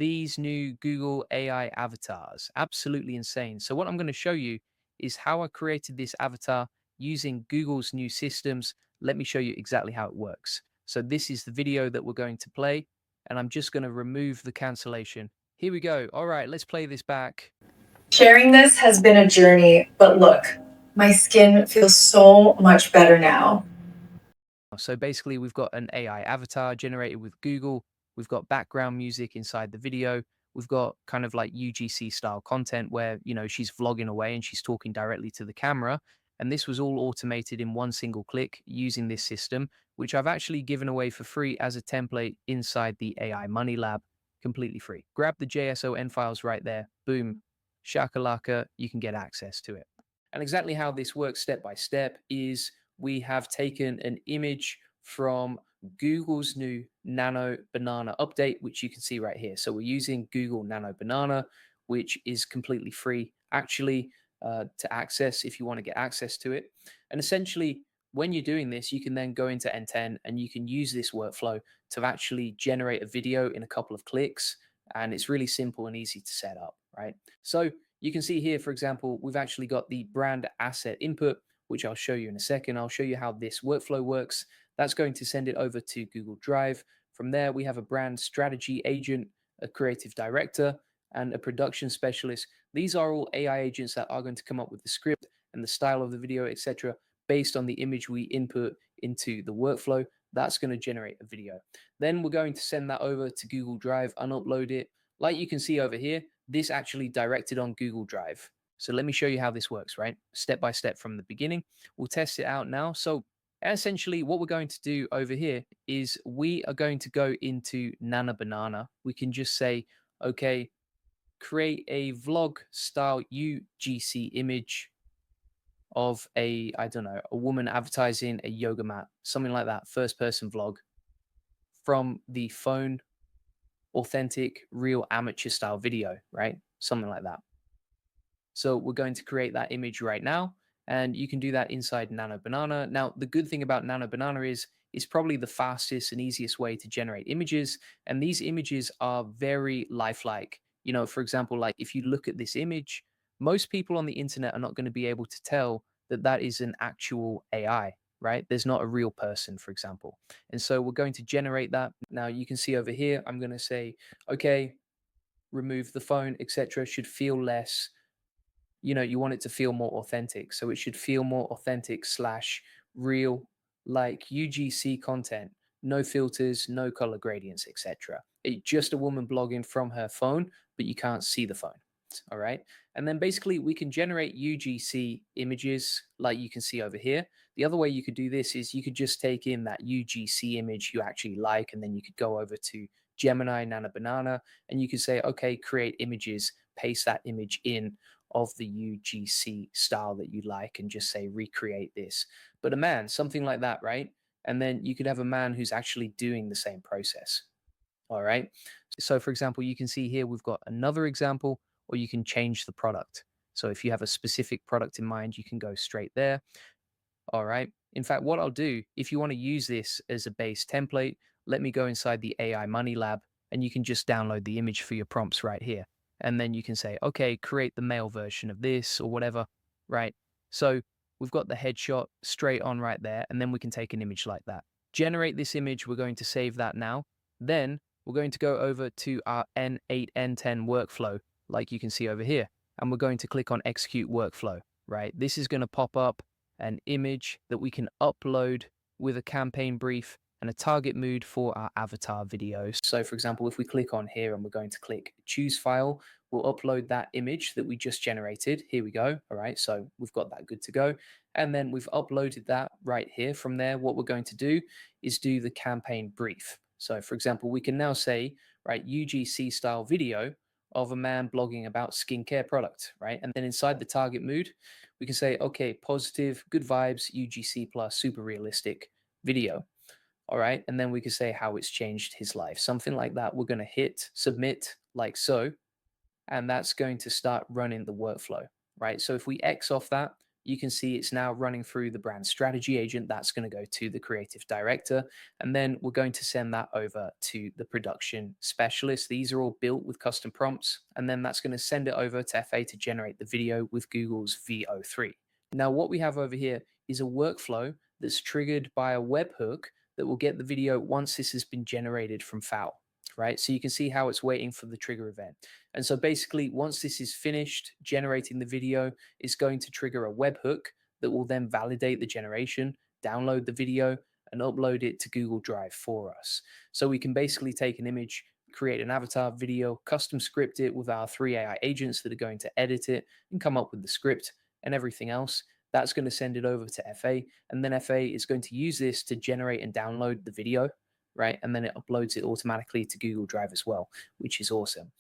these new Google AI avatars. Absolutely insane. So, what I'm going to show you is how I created this avatar using Google's new systems. Let me show you exactly how it works. So, this is the video that we're going to play, and I'm just going to remove the cancellation. Here we go. All right, let's play this back. Sharing this has been a journey, but look, my skin feels so much better now. So basically, we've got an AI avatar generated with Google. We've got background music inside the video. We've got kind of like UGC style content where, she's vlogging away and she's talking directly to the camera. And this was all automated in one single click using this system, which I've actually given away for free as a template inside the AI Money Lab, completely free. Grab the JSON files right there. Boom. Shakalaka, you can get access to it. And exactly how this works step by step is we have taken an image from Google's new Nano Banana update, which you can see right here. So we're using Google Nano Banana, which is completely free actually to access if you want to get access to it. And essentially, when you're doing this, you can then go into N10 and you can use this workflow to actually generate a video in a couple of clicks. And it's really simple and easy to set up, right? So you can see here, for example, we've actually got the brand asset input, which I'll show you in a second. I'll show you how this workflow works. That's going to send it over to Google Drive. From there, we have a brand strategy agent, a creative director, and a production specialist. These are all AI agents that are going to come up with the script and the style of the video, etc., based on the image we input into the workflow. That's going to generate a video. Then we're going to send that over to Google Drive and upload it. Like you can see over here, this actually directed on Google Drive. So let me show you how this works, right? Step by step from the beginning. We'll test it out now. So essentially what we're going to do over here is we are going to go into Nana Banana. We can just say, okay, create a vlog style UGC image of I don't know, a woman advertising a yoga mat, something like that, first person vlog from the phone, authentic, real amateur style video, right? Something like that. So we're going to create that image right now, and you can do that inside Nano Banana. Now, the good thing about Nano Banana is it's probably the fastest and easiest way to generate images, and these images are very lifelike. For example, like if you look at this image, most people on the internet are not going to be able to tell that that is an actual AI, right? There's not a real person, for example. And so we're going to generate that. Now you can see over here, I'm going to say, okay, remove the phone, etc. Should feel less, you want it to feel more authentic. So it should feel more authentic slash real, like UGC content, no filters, no color gradients, etc. It's just a woman blogging from her phone, but you can't see the phone. All right. And then basically we can generate UGC images like you can see over here. The other way you could do this is you could just take in that UGC image you actually like, and then you could go over to Gemini Nano Banana and you could say, okay, create images, paste that image in of the UGC style that you like and just say recreate this. But a man, something like that, right? And then you could have a man who's actually doing the same process. All right. So, for example, you can see here we've got another example, or you can change the product. So, if you have a specific product in mind, you can go straight there. All right. In fact, what I'll do, if you want to use this as a base template, let me go inside the AI Money Lab and you can just download the image for your prompts right here. And then you can say, okay, create the male version of this or whatever, right? So we've got the headshot straight on right there. And then we can take an image like that. Generate this image. We're going to save that now. Then we're going to go over to our N8, N10 workflow, like you can see over here. And we're going to click on execute workflow, right? This is going to pop up an image that we can upload with a campaign brief and a target mood for our avatar videos. So for example, if we click on here and we're going to click choose file, we'll upload that image that we just generated. Here we go. All right. So we've got that good to go. And then we've uploaded that right here. From there, what we're going to do is do the campaign brief. So for example, we can now say, right, UGC style video of a man blogging about skincare product, right? And then inside the target mood, we can say, okay, positive, good vibes, UGC plus super realistic video. All right. And then we can say how it's changed his life. Something like that. We're going to hit submit like so. And that's going to start running the workflow, right? So if we X off that, you can see it's now running through the brand strategy agent. That's going to go to the creative director. And then we're going to send that over to the production specialist. These are all built with custom prompts. And then that's going to send it over to FA to generate the video with Google's VO3. Now, what we have over here is a workflow that's triggered by a webhook that will get the video once this has been generated from FOW, right? So you can see how it's waiting for the trigger event. And so basically, once this is finished generating the video, it's going to trigger a webhook that will then validate the generation, download the video, and upload it to Google Drive for us. So we can basically take an image, create an avatar video, custom script it with our 3 AI agents that are going to edit it and come up with the script and everything else. That's going to send it over to FA, and then FA is going to use this to generate and download the video, right? And then it uploads it automatically to Google Drive as well, which is awesome.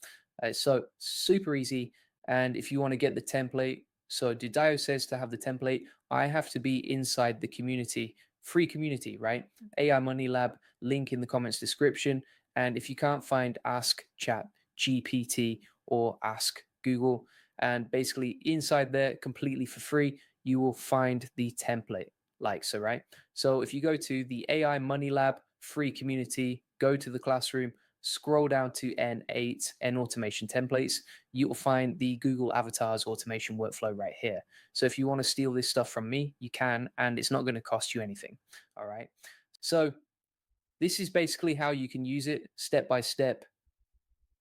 So super easy. And if you want to get the template, so Didayo says to have the template, I have to be inside the community, free community, right? AI Money Lab, link in the comments description. And if you can't find Ask Chat GPT or Ask Google, and basically inside there completely for free, you will find the template like so, right? So if you go to the AI Money Lab free community, go to the classroom, scroll down to N8, N automation templates, you will find the Google Avatars automation workflow right here. So if you want to steal this stuff from me, you can, and it's not going to cost you anything. All right. So this is basically how you can use it step by step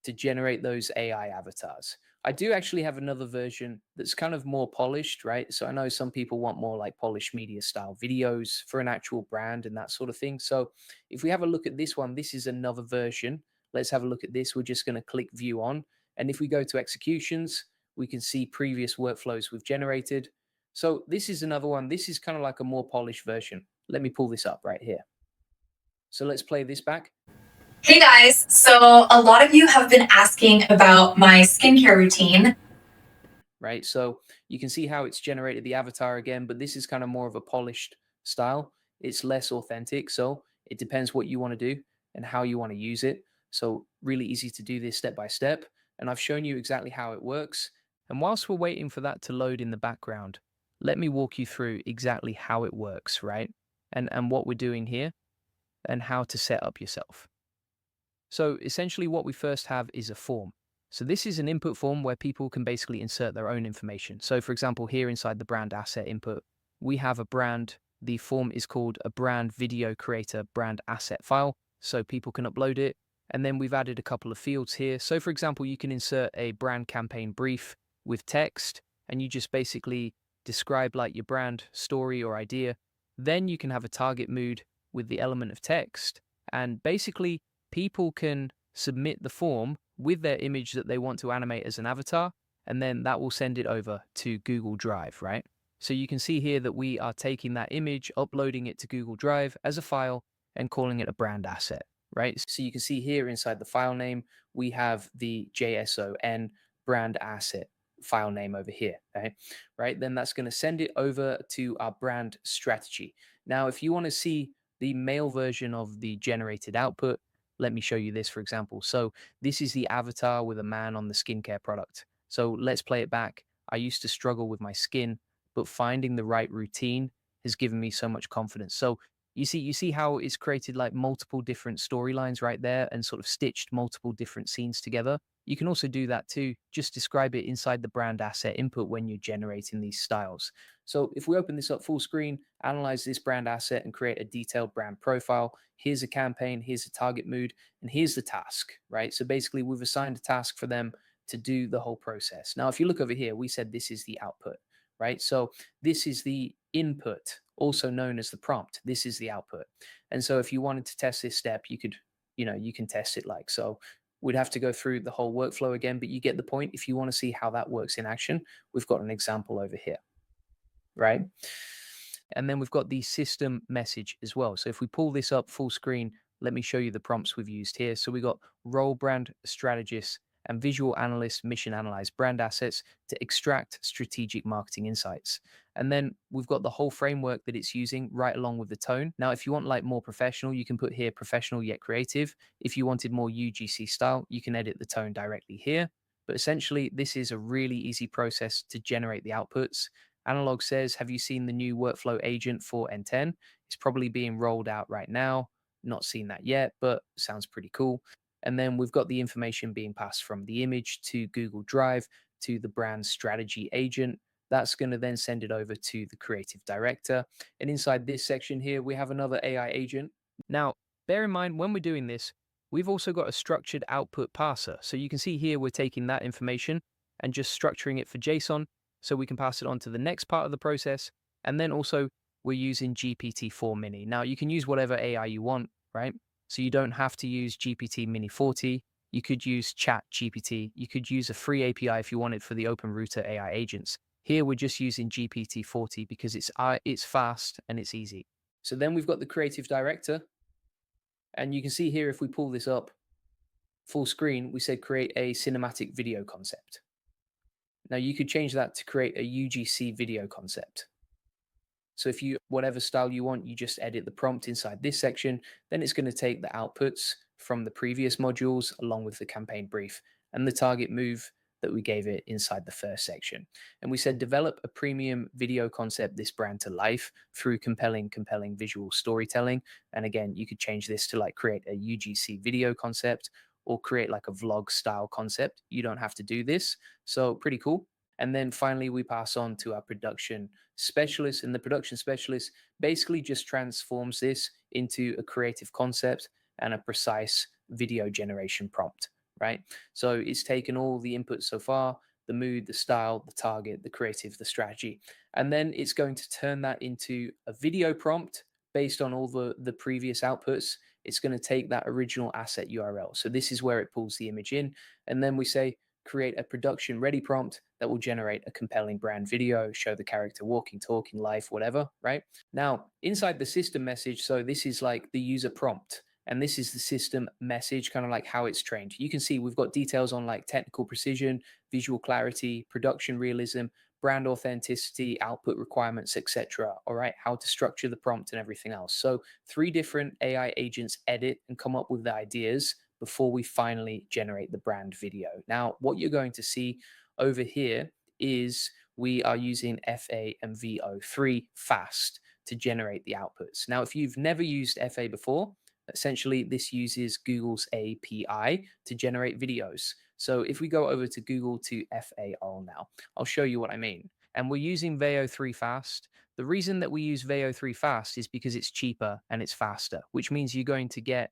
to generate those AI avatars. I do actually have another version that's kind of more polished, right? So I know some people want more like polished media style videos for an actual brand and that sort of thing. So if we have a look at this one, this is another version. Let's have a look at this. We're just going to click view on. And if we go to executions, we can see previous workflows we've generated. So this is another one. This is kind of like a more polished version. Let me pull this up right here. So let's play this back. Hey guys, so a lot of you have been asking about my skincare routine. Right? So you can see how it's generated the avatar again, but this is kind of more of a polished style. It's less authentic. So it depends what you want to do and how you want to use it. So really easy to do this step by step. And I've shown you exactly how it works. And whilst we're waiting for that to load in the background, let me walk you through exactly how it works, right? And what we're doing here and how to set up yourself. So essentially what we first have is a form. So this is an input form where people can basically insert their own information. So for example, here inside the brand asset input, we have a brand. The form is called a brand video creator brand asset file. So people can upload it. And then we've added a couple of fields here. So for example, you can insert a brand campaign brief with text, and you just basically describe like your brand story or idea. Then you can have a target mood with the element of text. And basically people can submit the form with their image that they want to animate as an avatar, and then that will send it over to Google Drive, right? So you can see here that we are taking that image, uploading it to Google Drive as a file, and calling it a brand asset, right? So you can see here inside the file name, we have the JSON brand asset file name over here, okay? Right? Then that's going to send it over to our brand strategy. Now, if you want to see the male version of the generated output, let me show you this, for example. So this is the avatar with a man on the skincare product. So let's play it back. I used to struggle with my skin, but finding the right routine has given me so much confidence. So you see how it's created like multiple different storylines right there and sort of stitched multiple different scenes together. You can also do that too. Just describe it inside the brand asset input when you're generating these styles. So if we open this up full screen, analyze this brand asset and create a detailed brand profile, here's a campaign, here's a target mood, and here's the task, right? So basically we've assigned a task for them to do the whole process. Now, if you look over here, we said this is the output, right? So this is the input, also known as the prompt. This is the output. And so if you wanted to test this step, you could, you can test it like so. We'd have to go through the whole workflow again, but you get the point. If you want to see how that works in action, we've got an example over here, right? And then we've got the system message as well. So if we pull this up full screen, let me show you the prompts we've used here. So we got role brand strategist and visual analyst mission analyze brand assets to extract strategic marketing insights. And then we've got the whole framework that it's using right along with the tone. Now, if you want like more professional, you can put here professional yet creative. If you wanted more UGC style, you can edit the tone directly here. But essentially, this is a really easy process to generate the outputs. Analog says, have you seen the new workflow agent for N10? It's probably being rolled out right now. Not seen that yet, but sounds pretty cool. And then we've got the information being passed from the image to Google Drive to the brand strategy agent. That's going to then send it over to the creative director. And inside this section here, we have another AI agent. Now, bear in mind when we're doing this, we've also got a structured output parser. So you can see here we're taking that information and just structuring it for JSON so we can pass it on to the next part of the process. And then also we're using GPT-4 Mini. Now you can use whatever AI you want, right? So you don't have to use GPT Mini 40. You could use Chat GPT. You could use a free API if you wanted for the Open Router AI agents. Here we're just using GPT-40 because it's fast and it's easy. So then we've got the creative director, and you can see here if we pull this up full screen, we said create a cinematic video concept. Now you could change that to create a UGC video concept. So if you, whatever style you want, you just edit the prompt inside this section, then it's going to take the outputs from the previous modules along with the campaign brief and the target move that we gave it inside the first section. And we said develop a premium video concept this brand to life through compelling visual storytelling. And again, you could change this to like create a UGC video concept or create like a vlog style concept. You don't have to do this. So pretty cool. And then finally, we pass on to our production specialist, and the production specialist basically just transforms this into a creative concept and a precise video generation prompt, right? So it's taken all the inputs so far, the mood, the style, the target, the creative, the strategy, and then it's going to turn that into a video prompt based on all the previous outputs. It's going to take that original asset URL. So this is where it pulls the image in, and then we say, create a production ready prompt that will generate a compelling brand video, show the character walking, talking, life, whatever, right? Now, inside the system message, so this is like the user prompt, and this is the system message, kind of like how it's trained. You can see we've got details on like technical precision, visual clarity, production realism, brand authenticity, output requirements, etc. All right, how to structure the prompt and everything else. So 3 different AI agents edit and come up with the ideas before we finally generate the brand video. Now, what you're going to see over here is we are using FA and VO3 fast to generate the outputs. Now, if you've never used FA before, essentially this uses Google's API to generate videos. So if we go over to Google to FAO now, I'll show you what I mean. And we're using VO3 fast. The reason that we use VO3 fast is because it's cheaper and it's faster, which means you're going to get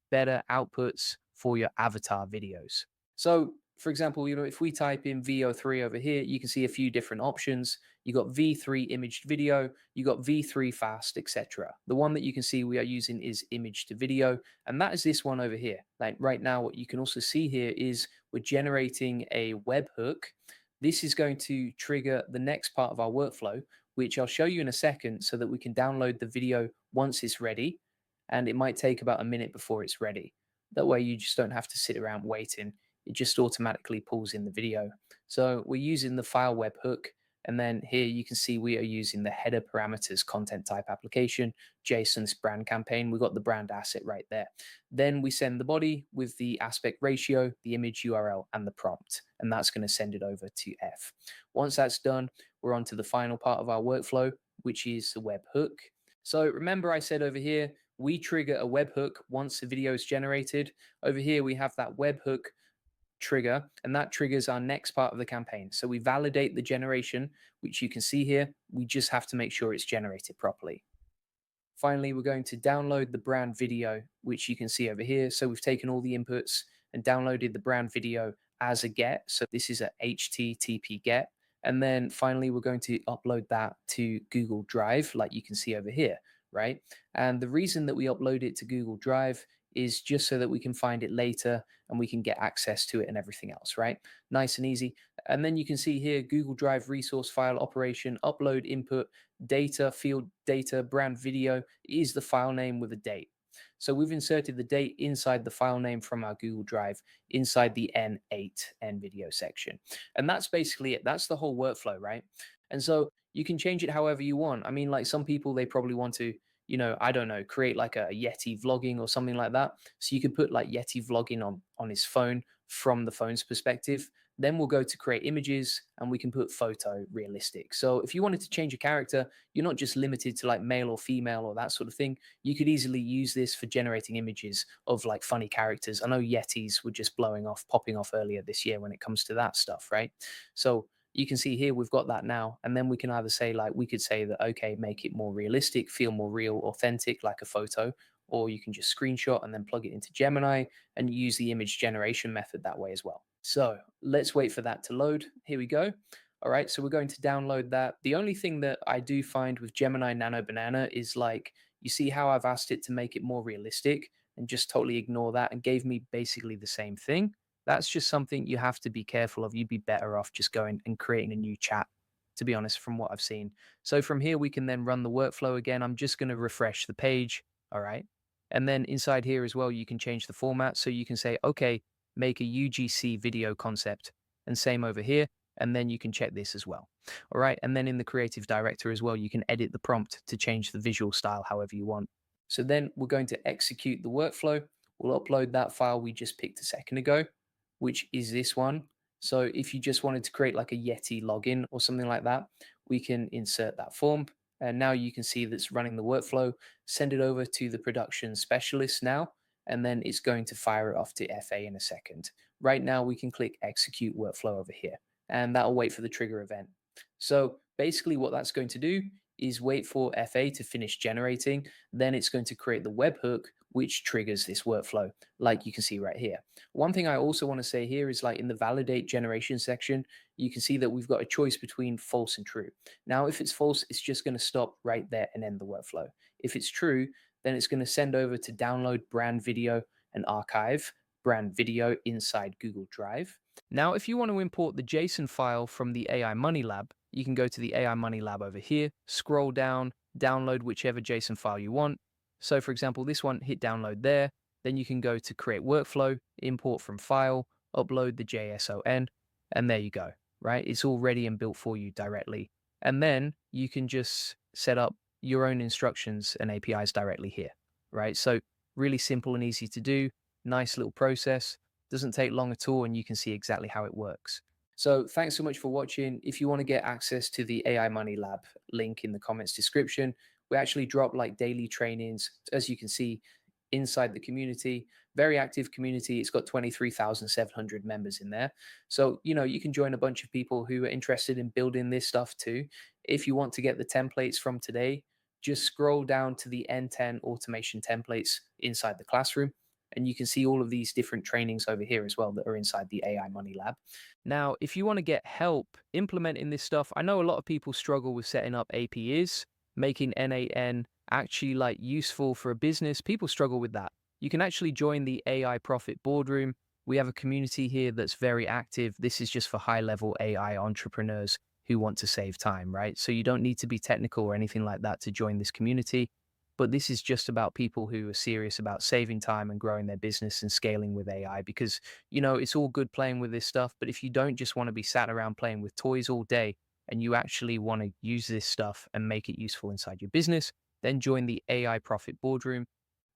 better outputs for your avatar videos. So, for example, if we type in VO3 over here, you can see a few different options. You got V3 image to video, you got V3 fast, etc. The one that you can see we are using is image to video, and that is this one over here. Like right now, what you can also see here is we're generating a webhook. This is going to trigger the next part of our workflow, which I'll show you in a second so that we can download the video once it's ready, and it might take about a minute before it's ready. That way you just don't have to sit around waiting. It just automatically pulls in the video. So we're using the file webhook, and then here you can see we are using the header parameters content type application, JSON's brand campaign. We've got the brand asset right there. Then we send the body with the aspect ratio, the image URL, and the prompt, and that's going to send it over to F. Once that's done, we're on to the final part of our workflow, which is the webhook. So remember I said over here, we trigger a webhook once the video is generated. Over here, we have that webhook trigger, and that triggers our next part of the campaign. So we validate the generation, which you can see here. We just have to make sure it's generated properly. Finally, we're going to download the brand video, which you can see over here. So we've taken all the inputs and downloaded the brand video as a get. So this is a HTTP get. And then finally, we're going to upload that to Google Drive, like you can see over here, right? And the reason that we upload it to Google Drive is just so that we can find it later and we can get access to it and everything else, right? Nice and easy. And then you can see here, Google Drive resource file operation, upload input, data, field data, brand video is the file name with a date. So we've inserted the date inside the file name from our Google Drive inside the N8 N video section. And that's basically it. That's the whole workflow, right? And so you can change it however you want. I mean, like some people, they probably want to, I don't know, create like a Yeti vlogging or something like that. So you could put like Yeti vlogging on his phone from the phone's perspective. Then we'll go to create images and we can put photo realistic. So if you wanted to change a character, you're not just limited to like male or female or that sort of thing. You could easily use this for generating images of like funny characters. I know Yetis were just popping off earlier this year when it comes to that stuff, right? So you can see here we've got that now. And then we can either say, like, we could say that, okay, make it more realistic, feel more real, authentic, like a photo, or you can just screenshot and then plug it into Gemini and use the image generation method that way as well. So let's wait for that to load. Here we go. All right, so we're going to download that. The only thing that I do find with Gemini Nano Banana is like, you see how I've asked it to make it more realistic and just totally ignore that and gave me basically the same thing. That's just something you have to be careful of. You'd be better off just going and creating a new chat, to be honest, from what I've seen. So from here, we can then run the workflow again. I'm just going to refresh the page. All right. And then inside here as well, you can change the format. So you can say, okay, make a UGC video concept, and same over here. And then you can check this as well. All right. And then in the creative director as well, you can edit the prompt to change the visual style however you want. So then we're going to execute the workflow. We'll upload that file we just picked a second ago, which is this one. So if you just wanted to create like a Yeti login or something like that, we can insert that form. And now you can see that's running the workflow, send it over to the production specialist now, and then it's going to fire it off to FA in a second. Right now, we can click execute workflow over here, and that'll wait for the trigger event. So basically what that's going to do is wait for FA to finish generating. Then it's going to create the webhook, which triggers this workflow, like you can see right here. One thing I also want to say here is like in the validate generation section, you can see that we've got a choice between false and true. Now, if it's false, it's just going to stop right there and end the workflow. If it's true, then it's going to send over to download brand video and archive brand video inside Google Drive. Now, if you want to import the JSON file from the AI Money Lab, you can go to the AI Money Lab over here, scroll down, download whichever JSON file you want. So for example, this one, hit download there. Then you can go to create workflow, import from file, upload the JSON, and there you go, right? It's all ready and built for you directly. And then you can just set up your own instructions and APIs directly here, right? So really simple and easy to do. Nice little process. Doesn't take long at all, and you can see exactly how it works. So thanks so much for watching. If you want to get access to the AI Money Lab, link in the comments description. We actually drop like daily trainings, as you can see, inside the community. Very active community. It's got 23,700 members in there. So, you can join a bunch of people who are interested in building this stuff too. If you want to get the templates from today, just scroll down to the N10 automation templates inside the classroom. And you can see all of these different trainings over here as well that are inside the AI Money Lab. Now, if you want to get help implementing this stuff, I know a lot of people struggle with setting up APIs, making N8N actually like useful for a business. People struggle with that. You can actually join the AI Profit Boardroom. We have a community here that's very active. This is just for high-level AI entrepreneurs who want to save time, right? So you don't need to be technical or anything like that to join this community. But this is just about people who are serious about saving time and growing their business and scaling with AI because, it's all good playing with this stuff. But if you don't just want to be sat around playing with toys all day and you actually want to use this stuff and make it useful inside your business, then join the AI Profit Boardroom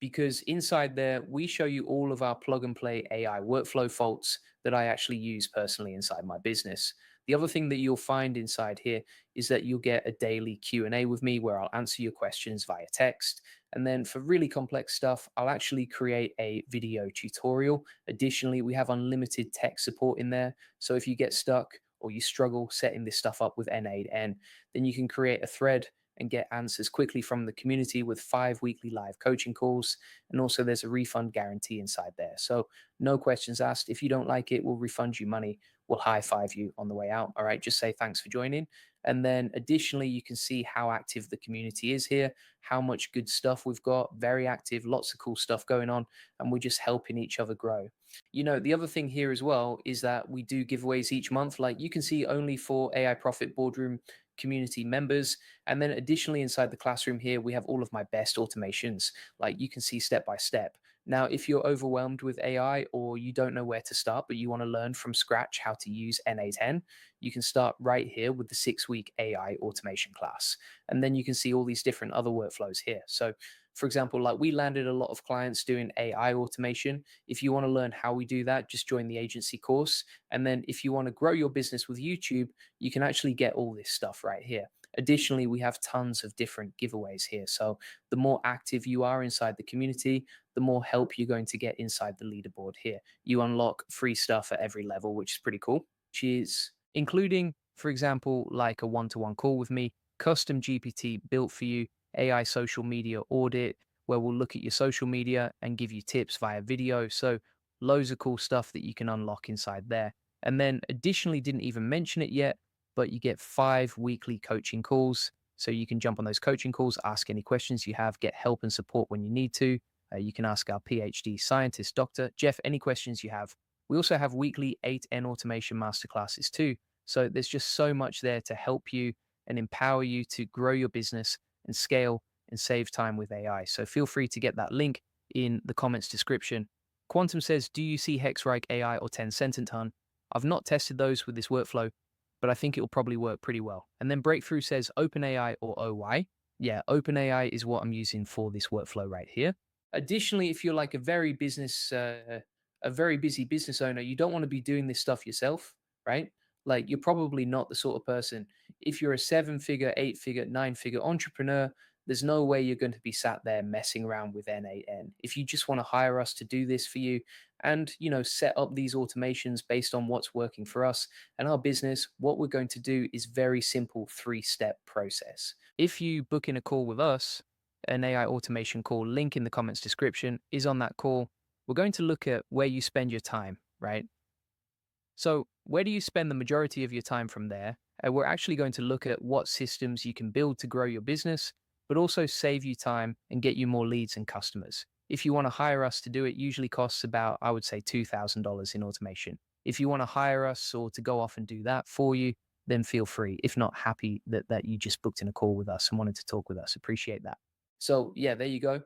because inside there, we show you all of our plug and play AI workflow faults that I actually use personally inside my business. The other thing that you'll find inside here is that you'll get a daily Q&A with me where I'll answer your questions via text. And then for really complex stuff, I'll actually create a video tutorial. Additionally, we have unlimited tech support in there. So if you get stuck or you struggle setting this stuff up with N8N, then you can create a thread and get answers quickly from the community with 5 weekly live coaching calls. And also there's a refund guarantee inside there. So no questions asked. If you don't like it, we'll refund you money. We'll high five you on the way out. All right. Just say thanks for joining. And then additionally, you can see how active the community is here, how much good stuff we've got, very active, lots of cool stuff going on. And we're just helping each other grow. The other thing here as well is that we do giveaways each month. Like you can see only for AI Profit Boardroom community members. And then additionally inside the classroom here, we have all of my best automations. Like you can see step by step Now, if you're overwhelmed with AI or you don't know where to start, but you want to learn from scratch how to use NA10, you can start right here with the 6 week AI automation class. And then you can see all these different other workflows here. So, for example, like we landed a lot of clients doing AI automation. If you want to learn how we do that, just join the agency course. And then if you want to grow your business with YouTube, you can actually get all this stuff right here. Additionally, we have tons of different giveaways here. So the more active you are inside the community, the more help you're going to get inside the leaderboard here. You unlock free stuff at every level, which is pretty cool. Which is including, for example, like a one-to-one call with me, custom GPT built for you, AI social media audit, where we'll look at your social media and give you tips via video. So loads of cool stuff that you can unlock inside there. And then additionally, didn't even mention it yet, but you get 5 weekly coaching calls. So you can jump on those coaching calls, ask any questions you have, get help and support when you need to. You can ask our PhD scientist, Dr. Jeff, any questions you have. We also have weekly 8N automation masterclasses too. So there's just so much there to help you and empower you to grow your business and scale and save time with AI. So feel free to get that link in the comments description. Quantum says, do you see Hexrike AI or 10 Cententon? I've not tested those with this workflow, but I think it will probably work pretty well. And then Breakthrough says OpenAI or OY. Yeah, OpenAI is what I'm using for this workflow right here. Additionally, if you're like a very busy business owner, you don't want to be doing this stuff yourself, right? Like you're probably not the sort of person. If you're a 7 figure, 8 figure, 9 figure entrepreneur, there's no way you're going to be sat there messing around with N8N. If you just want to hire us to do this for you and, set up these automations based on what's working for us and our business, what we're going to do is very simple 3-step process. If you book in a call with us, an AI automation call, link in the comments description is on that call. We're going to look at where you spend your time, right? So where do you spend the majority of your time from there? We're actually going to look at what systems you can build to grow your business, but also save you time and get you more leads and customers. If you want to hire us to do it, usually costs about, I would say, $2,000 in automation. If you want to hire us or to go off and do that for you, then feel free. If not, happy that you just booked in a call with us and wanted to talk with us. Appreciate that. So yeah, there you go.